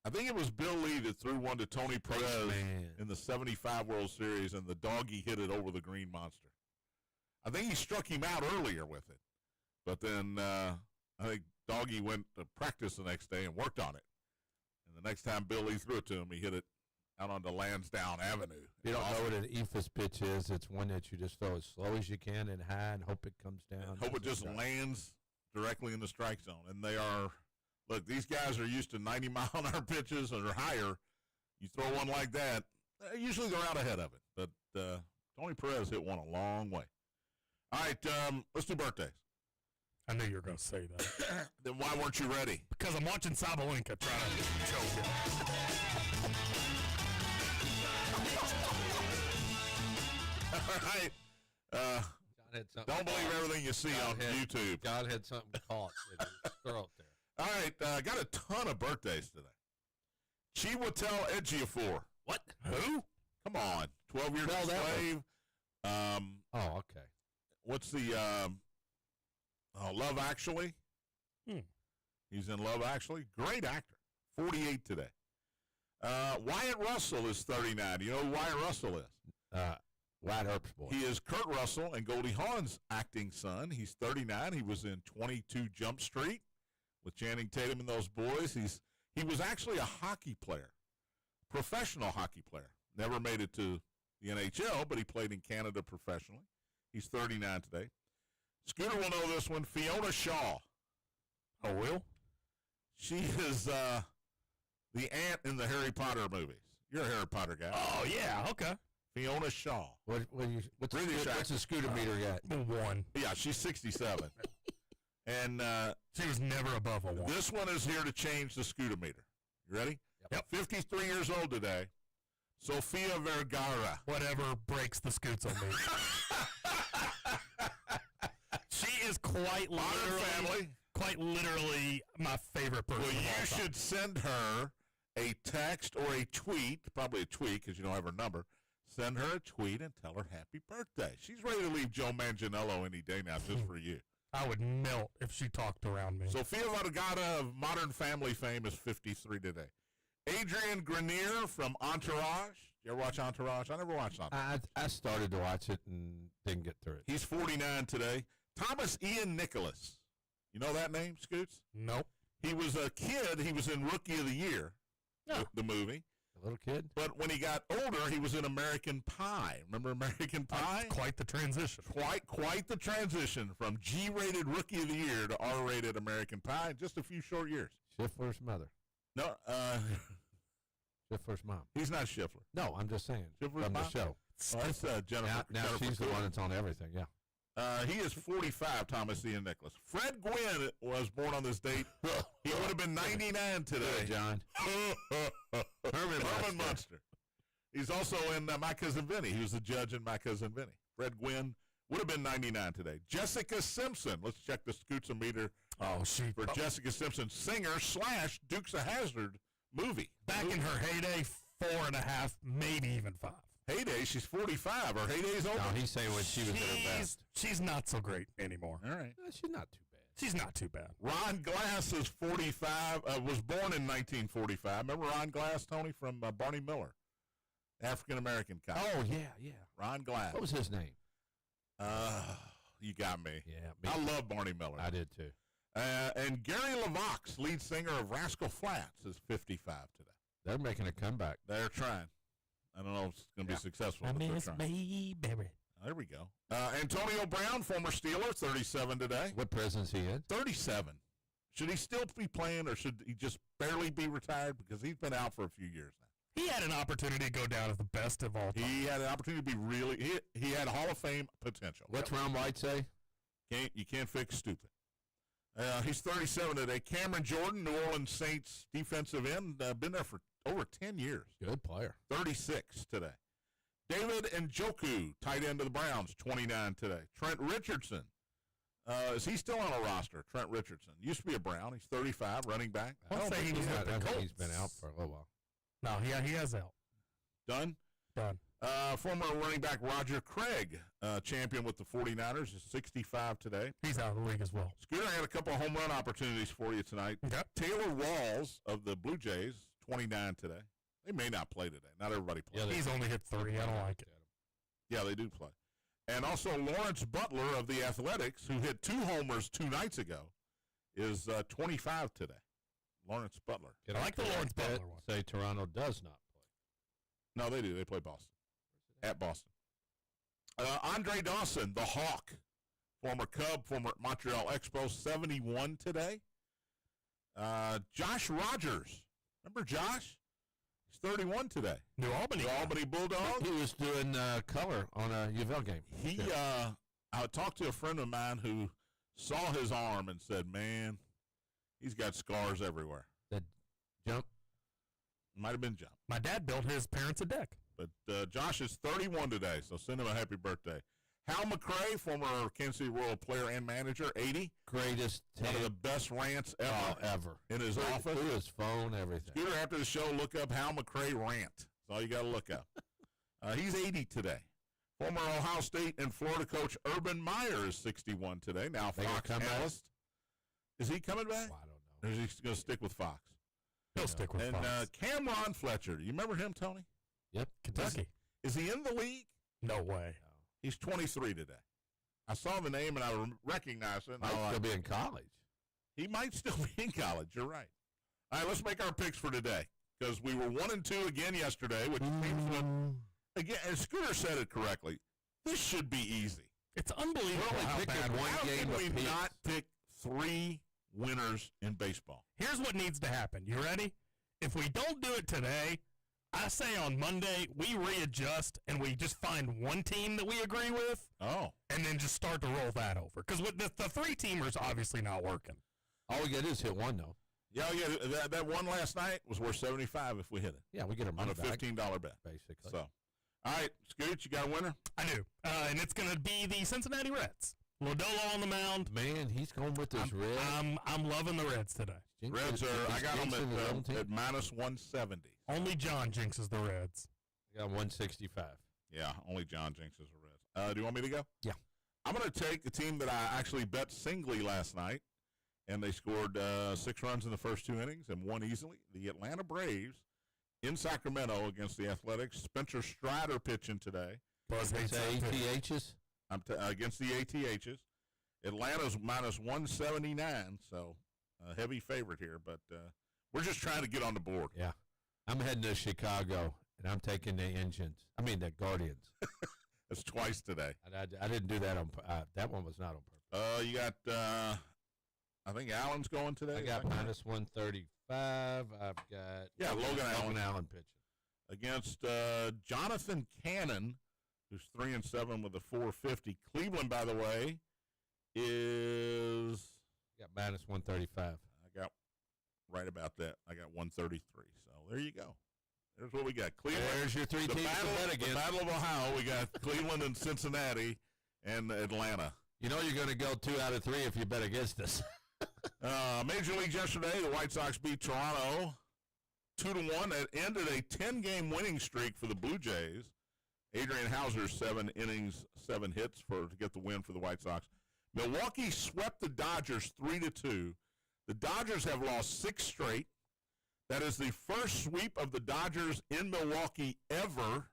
I think it was Bill Lee that threw one to Tony Perez man. in the 75 World Series, and the doggy hit it over the green monster. I think he struck him out earlier with it. But then I think Doggy went to practice the next day and worked on it. And the next time Bill Lee threw it to him, he hit it out onto Lansdowne Avenue. You don't know what an EFAS pitch is. It's one that you just throw as slow as you can and high and hope it comes down. And hope it just lands directly in the strike zone. And they are, look, these guys are used to 90-mile-an-hour pitches or higher. You throw one like that, usually they're out ahead of it. But Tony Perez hit one a long way. All right, let's do birthdays. I knew you were going to say that. Then why weren't you ready? Because I'm watching Sabalenka try to choke it. All right. John had something Don't believe everything you see on YouTube. God had something caught in his throat there. All right, got a ton of birthdays today. Chiwetel Ejiofor. What? Who? Come on. 12 Years a Spell that Slave. Oh, okay. What's the Love Actually? He's in Love Actually. Great actor. 48 today. Wyatt Russell is 39. You know who Wyatt Russell is? Wyatt Earp's boy. He is Kurt Russell and Goldie Hawn's acting son. He's 39. He was in 22 Jump Street with Channing Tatum and those boys. He was actually a hockey player, professional hockey player. Never made it to the NHL, but he played in Canada professionally. He's 39 today. Scooter will know this one. Fiona Shaw. Oh, will? She is the aunt in the Harry Potter movies. You're a Harry Potter guy. Oh, yeah. Okay. Fiona Shaw. What's the scooter meter got? 1. Yeah, she's 67. And She was never above a 1. this one is here to change the scooter meter. You ready? Yep. 53 years old today. Sofia Vergara. Whatever breaks the scoots on me. She is quite literally my favorite person. Well, of all you time. should send her a text or a tweet, probably a tweet because you don't have her number. Send her a tweet and tell her happy birthday. She's ready to leave Joe Manganiello any day now just for you. I would melt if she talked around me. Sofia Vergara of Modern Family fame is 53 today. Adrian Grenier from Entourage. You ever watch Entourage? I never watched Entourage. I started to watch it and didn't get through it. He's 49 today. Thomas Ian Nicholas. You know that name, Scoots? Nope. He was a kid. He was in Rookie of the Year, the movie. A little kid? But when he got older, he was in American Pie. Remember American Pie? Quite the transition. Quite the transition from G-rated Rookie of the Year to R-rated American Pie in just a few short years. Schiffler's mother. No, Schiffler's mom. he's not Schiffler. No, I'm just saying. Schiffler's from mom? the show. Oh, that's Jennifer. Now Jennifer she's the Coolidge. one that's on everything, yeah. He is 45, Thomas Ian Nicholas. Fred Gwynn was born on this date. He would have been 99 today. Good, John. Herman Munster. He's also in My Cousin Vinny. He was the judge in My Cousin Vinny. Fred Gwynn would have been 99 today. Jessica Simpson. Let's check the Scootsometer for Jessica Simpson, singer / Dukes of Hazzard movie. Back in her heyday, 4.5, maybe even 5. Heyday, she's 45. Her heyday's over. No, he's saying when she was at her best. She's not so great anymore. All right. She's not too bad. She's not too bad. Ron Glass is 45, was born in 1945. Remember Ron Glass, Tony, from Barney Miller? African-American cop. Oh, yeah. Ron Glass. What was his name? You got me. Yeah, I love Barney Miller. I did too. And Gary LaVox, lead singer of Rascal Flatts, is 55 today. They're making a comeback. They're trying. I don't know if it's going to be successful. I but they're miss trying. me, baby. There we go. Antonio Brown, former Steeler, 37 today. What prison's he in? 37. Should he still be playing, or should he just barely be retired? Because he's been out for a few years now. He had an opportunity to go down as the best of all time. He had an opportunity to be really. He had Hall of Fame potential. What's Ron White say? You can't fix stupid. He's 37 today. Cameron Jordan, New Orleans Saints defensive end, been there for over 10 years. Good player. 36 today. David Njoku, tight end of the Browns, 29 today. Trent Richardson, is he still on a roster? Trent Richardson used to be a Brown. He's 35, running back. I don't think he's with the I think Colts. he's been out for a little while. No, he has out. Done. Former running back Roger Craig, champion with the 49ers, is 65 today. He's out of the league as well. Scooter, I got a couple of home run opportunities for you tonight. Okay. Taylor Walls of the Blue Jays, 29 today. They may not play today. Not everybody plays. He's only hit 3. I don't like it. Yeah, they do play. And also Lawrence Butler of the Athletics, who hit 2 homers 2 nights ago, is 25 today. Lawrence Butler. I like the Lawrence Butler one. Say Toronto does not play. No, they do. They play Boston. At Boston. Andre Dawson, the Hawk, former Cub, former Montreal Expos, 71 today. Josh Rogers. Remember Josh? He's 31 today. New Albany. The Albany Bulldog. He was doing color on a UVL game. I talked to a friend of mine who saw his arm and said, man, he's got scars everywhere. That jump. Might have been jump. My dad built his parents a deck. But Josh is 31 today, so send him a happy birthday. Hal McRae, former Kansas City Royal player and manager, 80. Greatest One of the best rants ever. In his office. Through his phone, everything. Scooter, after the show, look up Hal McRae rant. That's all you got to look up. He's 80 today. Former Ohio State and Florida coach Urban Meyer is 61 today. Now Fox analyst. Is he coming back? Well, I don't know. Or is he going to stick with Fox? He'll stick with And Fox. Cameron Fletcher. Do you remember him, Tony? Yep. Kentucky. Is he in the league? No way. He's 23 today. I saw the name and I recognized it. Might still be in college. He might still be in college. You're right. All right, let's make our picks for today because we were 1-2 again yesterday, which seems what, again, and Scooter said it correctly. This should be easy. It's unbelievable We're only how picking bad one How game can we apiece. not pick 3 winners in baseball? Here's what needs to happen. You ready? If we don't do it today, I say on Monday we readjust and we just find one team that we agree with Oh. and then just start to roll that over. Because with the 3-teamer's obviously not working. All we got to do is hit one, though. Yeah, that one last night was worth $75 if we hit it Yeah, we get our on money a $15 back, bet. basically. So, all right, Scoot, you got a winner? I do. And it's going to be the Cincinnati Reds. Lodolo on the mound. Man, he's going with his red. I'm loving the Reds today. Reds are, I got them at minus 170. Only John jinxes the Reds. I got 165. Yeah, only John jinxes the Reds. Do you want me to go? Yeah. I'm going to take the team that I actually bet singly last night, and they scored 6 runs in the first 2 innings and won easily. The Atlanta Braves in Sacramento against the Athletics. Spencer Strider pitching today. Buzz hates Say that too. ATHs. Against the ATHs. Atlanta's minus 179, so a heavy favorite here, but we're just trying to get on the board. Yeah. I'm heading to Chicago, and I'm taking the Guardians. It's twice today. I didn't do that on that one was not on purpose. You got, I think Allen's going today. I got minus 135. I've got Logan Allen pitching. Against Jonathan Cannon, who's 3-7 with a 450. Cleveland, by the way, is Got minus 135. I got right about that. I got 133. So there you go. There's what we got. Cleveland. There's your 3 teams to bet against. The Battle of Ohio. We got Cleveland and Cincinnati and Atlanta. You know you're going to go 2 out of 3 if you bet against us. Major League yesterday, the White Sox beat Toronto 2-1. That ended a 10-game winning streak for the Blue Jays. Adrian Hauser, 7 innings, 7 hits to get the win for the White Sox. Milwaukee swept the Dodgers 3-2. The Dodgers have lost 6 straight. That is the first sweep of the Dodgers in Milwaukee ever.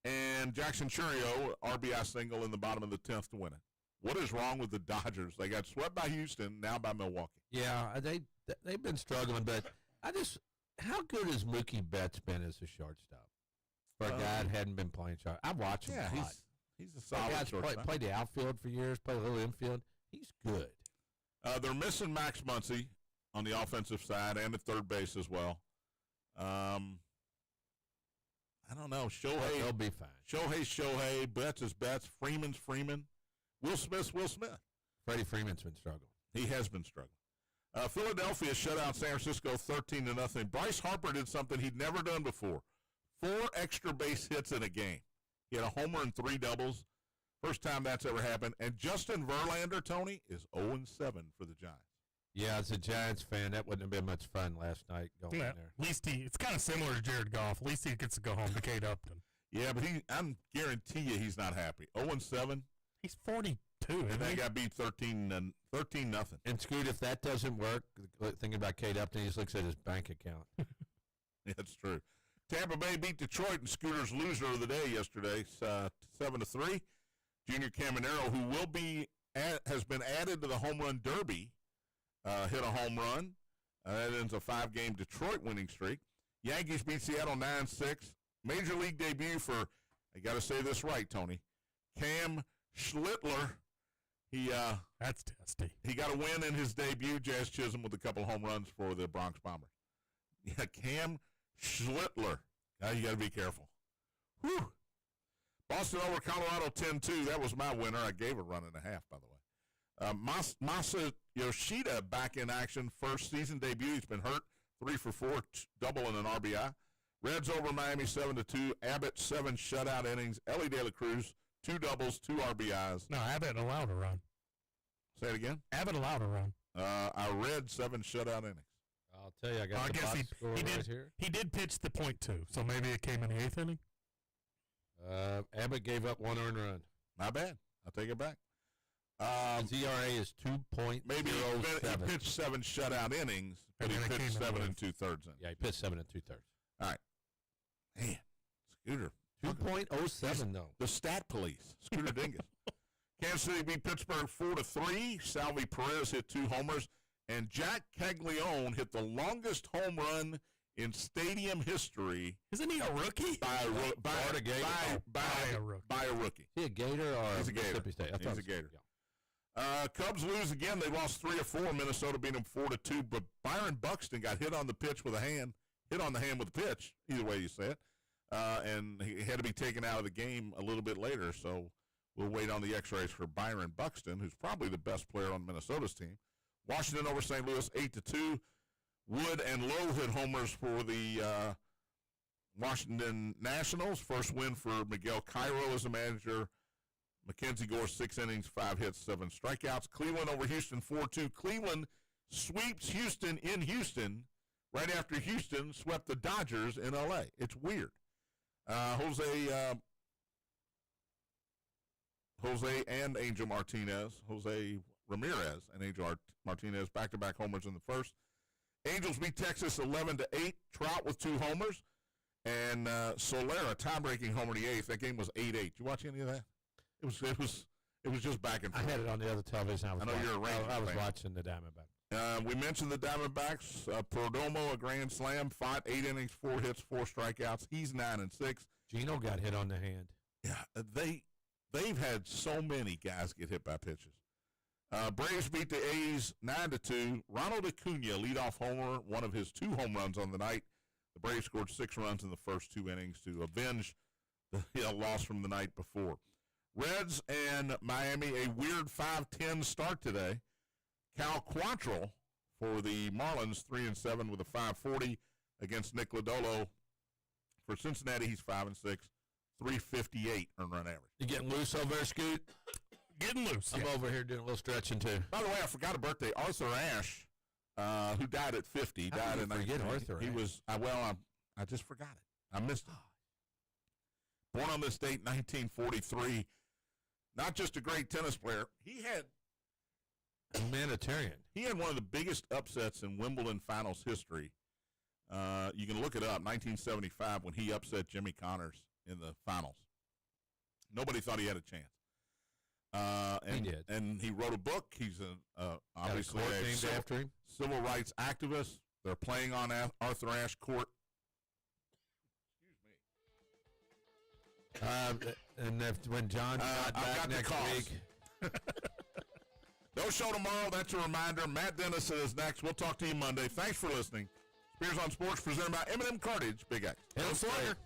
And Jackson Churio, RBI single in the bottom of the 10th to win it. What is wrong with the Dodgers? They got swept by Houston, now by Milwaukee. Yeah, they've been struggling, but how good has Mookie Betts been as a shortstop? For a guy that hadn't been playing short. I've watched him a lot. He's a solid shortstop. Played the outfield for years, played a little infield. He's good. They're missing Max Muncy on the offensive side and at third base as well. I don't know. Shohei. They'll be fine. Shohei. Betts is Betts. Freeman's Freeman. Will Smith's Will Smith. Freddie Freeman's been struggling. He has been struggling. Philadelphia shut out San Francisco 13-0. Bryce Harper did something he'd never done before. 4 extra base hits in a game. He had a homer and 3 doubles. First time that's ever happened. And Justin Verlander, Tony, is 0-7 for the Giants. Yeah, as a Giants fan, that wouldn't have been much fun last night going in there. At least it's kind of similar to Jared Goff. At least he gets to go home to Kate Upton. Yeah, but I guarantee you he's not happy. 0-7. He's 42. And they got beat 13-0. And Scoot, if that doesn't work, thinking about Kate Upton, he just looks at his bank account. Yeah, that's true. Tampa Bay beat Detroit in Scooter's loser of the day yesterday, 7-3. Junior Caminero, who has been added to the home run derby, hit a home run. That ends a 5-game Detroit winning streak. Yankees beat Seattle 9-6. Major league debut for, I got to say this right, Tony, Cam Schlittler. That's testy. He got a win in his debut. Jazz Chisholm with a couple home runs for the Bronx Bombers. Yeah, Cam Schlittler. Now you got to be careful. Whew. Boston over Colorado 10-2. That was my winner. I gave a run and a half, by the way. Masa Yoshida back in action. First season debut. He's been hurt. 3 for 4, double and an RBI. Reds over Miami 7-2. Abbott 7 shutout innings. Ellie De La Cruz 2 doubles, 2 RBIs. No, Abbott allowed a run. Say it again. Abbott allowed a run. I read 7 shutout innings. I'll tell you, I got the box score right here. He did pitch the .2, so maybe it came in the 8th inning. Abbott gave up 1 earned run. My bad. I'll take it back. His ERA is 2.07. Maybe he pitched 7 shutout innings, but he pitched 7 2/3 in. Yeah, he pitched 7 2/3. All right. Man, Scooter. 2.07 though. The stat police. Scooter Dingus. Kansas City beat Pittsburgh 4-3. Salvi Perez hit 2 homers, and Jack Caglione hit the longest home run in stadium history. Isn't he a rookie? By a rookie. Is he a Gator or He's a Gator. Mississippi State? He's a Gator. Yeah. Cubs lose again. They lost 3-4. Minnesota beat them 4-2. But Byron Buxton got hit on the pitch with a hand. Hit on the hand with a pitch, either way you say it. And he had to be taken out of the game a little bit later. So we'll wait on the x-rays for Byron Buxton, who's probably the best player on Minnesota's team. Washington over St. Louis 8-2. Wood and Lowe hit homers for the Washington Nationals. First win for Miguel Cairo as the manager. Mackenzie Gore, 6 innings, 5 hits, 7 strikeouts. Cleveland over Houston 4-2. Cleveland sweeps Houston in Houston right after Houston swept the Dodgers in L.A. It's weird. Jose and Angel Martinez, Jose Ramirez and Angel Martinez, back-to-back homers in the first. Angels beat Texas 11-8. Trout with 2 homers, and Solera tie-breaking homer in the 8th. That game was 8-8. Did you watch any of that? It was just back and forth. I had it on the other television. I know you're a Rangers I was fan. watching the Diamondbacks. We mentioned the Diamondbacks. Perdomo, a grand slam, 8 innings, 4 hits, 4 strikeouts. He's 9-6. Gino got hit on the hand. Yeah, they've had so many guys get hit by pitches. Braves beat the A's 9-2. Ronald Acuna, leadoff homer, one of his 2 home runs on the night. The Braves scored 6 runs in the first 2 innings to avenge the loss from the night before. Reds and Miami, a weird 5-10 start today. Cal Quantrill for the Marlins, 3-7 with a 5.40 against Nick Lodolo. For Cincinnati, he's 5-6, 358 earned run average. You getting loose over there, Scoot? Getting loose. I'm over here doing a little stretching too. By the way, I forgot a birthday. Arthur Ashe, who died at 50, How died did in you forget 1990. Arthur He Ashe? was, I just forgot it. I missed it. Born on this date, 1943. Not just a great tennis player. He had Humanitarian. He had one of the biggest upsets in Wimbledon finals history. You can look it up, 1975, when he upset Jimmy Connors in the finals. Nobody thought he had a chance. And, He did. And he wrote a book. He's obviously court a named civil, after him. civil rights activist. They're playing on Arthur Ashe Court. And when John's not I've back got the next calls. week, No show tomorrow. That's a reminder. Matt Dennis is next. We'll talk to you Monday. Thanks for listening. Spears on Sports presented by M&M Cartage. Big X. Hell Slugger.